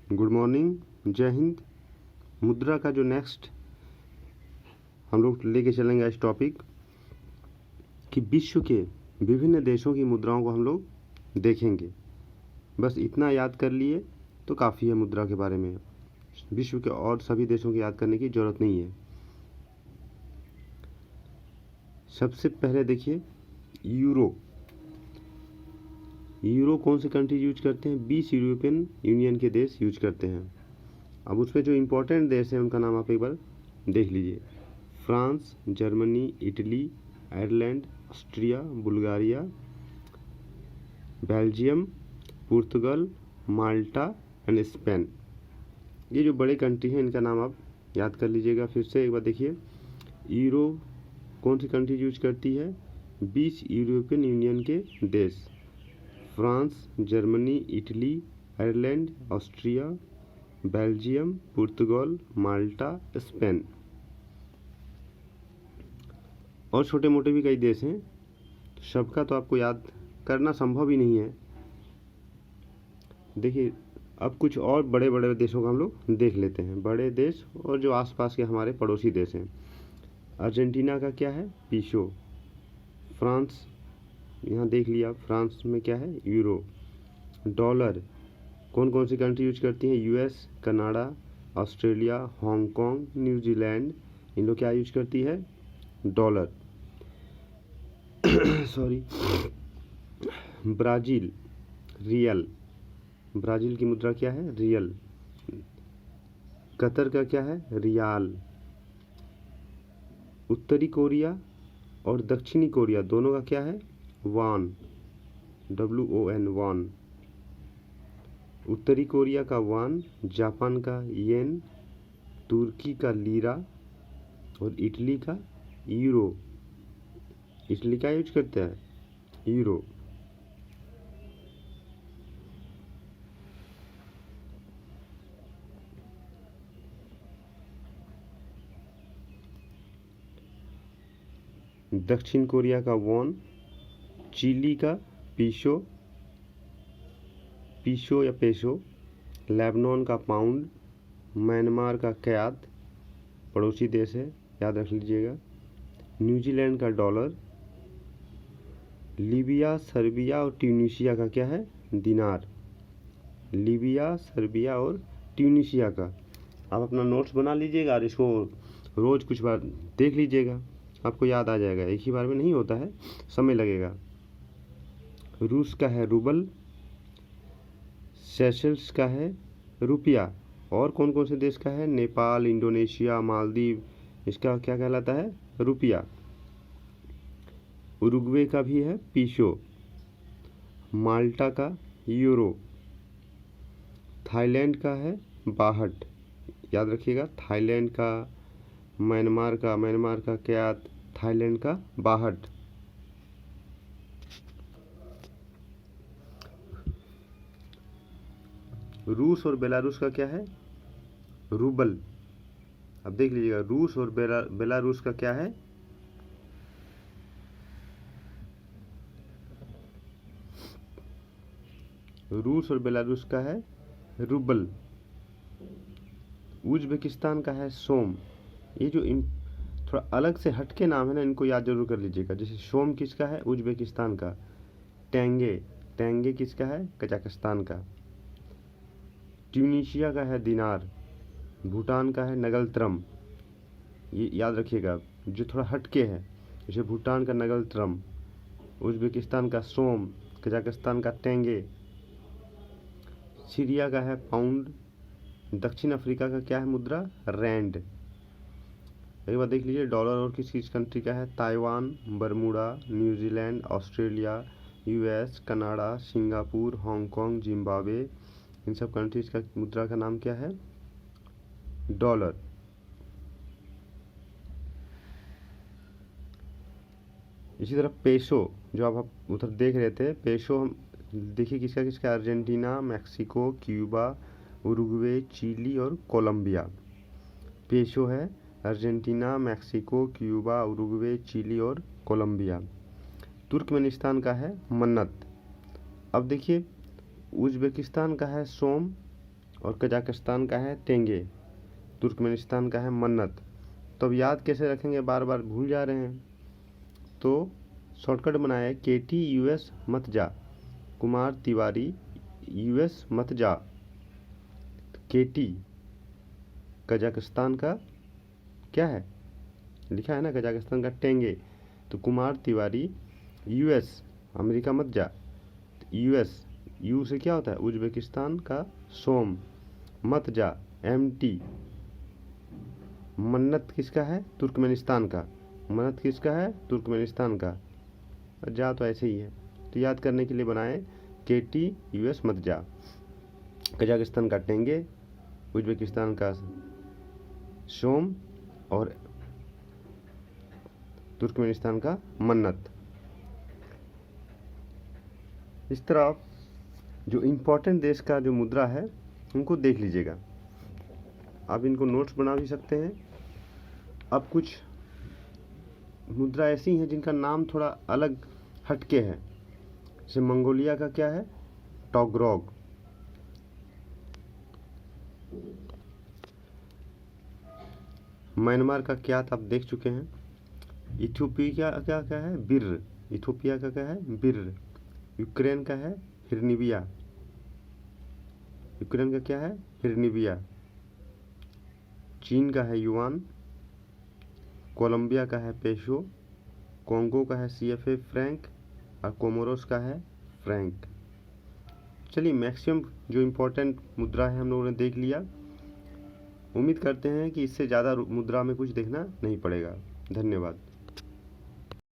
Good morning, जय हिंद। मुद्रा का जो नेक्स्ट हम लोग लेके चलेंगे इस टॉपिक कि विश्व के विभिन्न देशों की मुद्राओं को हम लोग देखेंगे। बस इतना याद कर लिए तो काफ़ी है मुद्रा के बारे में। विश्व के और सभी देशों की याद करने की ज़रूरत नहीं है। सबसे पहले देखिए यूरो। यूरो कौन से कंट्री यूज करते हैं? 20 यूरोपियन यूनियन के देश यूज करते हैं। अब उसमें जो इम्पोर्टेंट देश हैं उनका नाम आप एक बार देख लीजिए। France, Germany, Italy, Ireland, Austria, Bulgaria, Belgium, पुर्तगाल, माल्टा एंड स्पेन। ये जो बड़े कंट्री हैं इनका नाम आप याद कर लीजिएगा। फिर से एक बार देखिए, यूरो कौन सी कंट्री यूज करती है? 20 यूरोपियन यूनियन के देश, France, Germany, Italy, Ireland, Austria, Belgium, पुर्तगाल, माल्टा, स्पेन। और छोटे मोटे भी कई देश हैं, सबका तो आपको याद करना संभव ही नहीं है। देखिए अब कुछ और बड़े बड़े देशों का हम लोग देख लेते हैं। बड़े देश और जो आसपास के हमारे पड़ोसी देश हैं। अर्जेंटीना का क्या है? पीसो। फ्रांस, यहाँ देख लिया, फ्रांस में क्या है? यूरो। डॉलर कौन कौन सी कंट्री यूज करती हैं? US, Canada, Australia, Hong Kong, New Zealand, इन लोग क्या यूज करती है? Dollar. Sorry. Brazil, real. Brazil की मुद्रा क्या है? रियल। कतर का क्या है? रियाल। उत्तरी कोरिया और दक्षिणी कोरिया दोनों का क्या है? वान, WON, वान। उत्तरी कोरिया का वान, जापान का येन, तुर्की का लीरा और इटली का यूरो। इटली क्या यूज करता है? यूरो। दक्षिण कोरिया का वॉन, चिली का पीसो, पीसो या पेसो, लेबनान का पाउंड, म्यांमार का क्यात, पड़ोसी देश है याद रख लीजिएगा, न्यूजीलैंड का डॉलर, लीबिया, सर्बिया और ट्यूनीशिया का क्या है? दिनार। लीबिया, सर्बिया और ट्यूनीशिया का आप अपना नोट्स बना लीजिएगा और इसको रोज़ कुछ बार देख लीजिएगा, आपको याद आ जाएगा। एक ही बार में नहीं होता है, समय लगेगा। रूस का है रूबल, सेशल्स का है रुपया और कौन कौन से देश का है? नेपाल, इंडोनेशिया, मालदीव, इसका क्या कहलाता है? रुपया। उरुग्वे का भी है पीसो, माल्टा का यूरो, थाईलैंड का है बाहट, याद रखिएगा। थाईलैंड का, म्यांमार का क्यात, थाईलैंड का बाहट। रूस और बेलारूस का क्या है? रूबल। अब देख लीजिएगा, रूस और बेलारूस का क्या है? रूस और बेलारूस का है रूबल। उज्बेकिस्तान का है सोम। ये जो थोड़ा अलग से हटके नाम है ना, इनको याद जरूर कर लीजिएगा। जैसे सोम किसका है? उज्बेकिस्तान का। टेंगे, टेंगे किसका है? कजाकिस्तान का। ट्यूनीशिया का है दिनार। भूटान का है नगलत्रम। ये याद रखिएगा, जो थोड़ा हटके है, जैसे भूटान का नगलत्रम, उज्बेकिस्तान का सोम, कजाकिस्तान का टेंगे। सीरिया का है पाउंड। दक्षिण अफ्रीका का क्या है मुद्रा? रैंड। एक बार देख लीजिए, डॉलर और किस किस कंट्री का है? Taiwan, Bermuda, New Zealand, Australia, US, Canada, Singapore, Hong Kong, Zimbabwe, इन सब कंट्रीज का मुद्रा का नाम क्या है? डॉलर। इसी तरह पेसो, जो आप उधर देख रहे थे, पेसो हम देखिए किसका किसका? Argentina, Mexico, Cuba, Uruguay, Chile और कोलंबिया। पेसो है Argentina, Mexico, Cuba, Uruguay, Chile और कोलंबिया। तुर्कमेनिस्तान का है मन्नत। अब देखिए, उज्बेकिस्तान का है सोम और कजाकिस्तान का है टेंगे, तुर्कमेनिस्तान का है मन्नत। तो अब याद कैसे रखेंगे, बार बार भूल जा रहे हैं। तो शॉर्टकट बनाया KT US मत जा, कुमार तिवारी US मत जा। KT कजाकिस्तान का क्या है, लिखा है ना कजाकिस्तान का टेंगे। तो कुमार तिवारी US अमेरिका मत जा। US यू से क्या होता है, उज्बेकिस्तान का सोम मत जा MT। मन्नत किसका है, तुर्कमेनिस्तान का। मन्नत किसका है, तुर्कमेनिस्तान का। जा तो ऐसे ही है, तो याद करने के लिए बनाए KT US मत जा। कजाकिस्तान का टेंगे, उज्बेकिस्तान का सोम और तुर्कमेनिस्तान का मन्नत। इस तरह जो इम्पोर्टेंट देश का जो मुद्रा है उनको देख लीजिएगा। आप इनको नोट्स बना भी सकते हैं। अब कुछ मुद्रा ऐसी हैं जिनका नाम थोड़ा अलग हटके है। जैसे मंगोलिया का क्या है, टॉगरोग। म्यांमार का क्या आप देख चुके हैं। इथियोपिया का क्या है, बिर्र। इथियोपिया का क्या है, बिर्र। यूक्रेन का है हिरनिविया। यूक्रेन का क्या है, हिरनिविया। चीन का है युआन। कोलंबिया का है पेसो। कोंगो का है CFA फ्रैंक। और कोमोरोस का है फ्रैंक। चलिए, मैक्सिमम जो इम्पोर्टेंट मुद्रा है हम लोगों ने देख लिया। उम्मीद करते हैं कि इससे ज़्यादा मुद्रा में कुछ देखना नहीं पड़ेगा। धन्यवाद।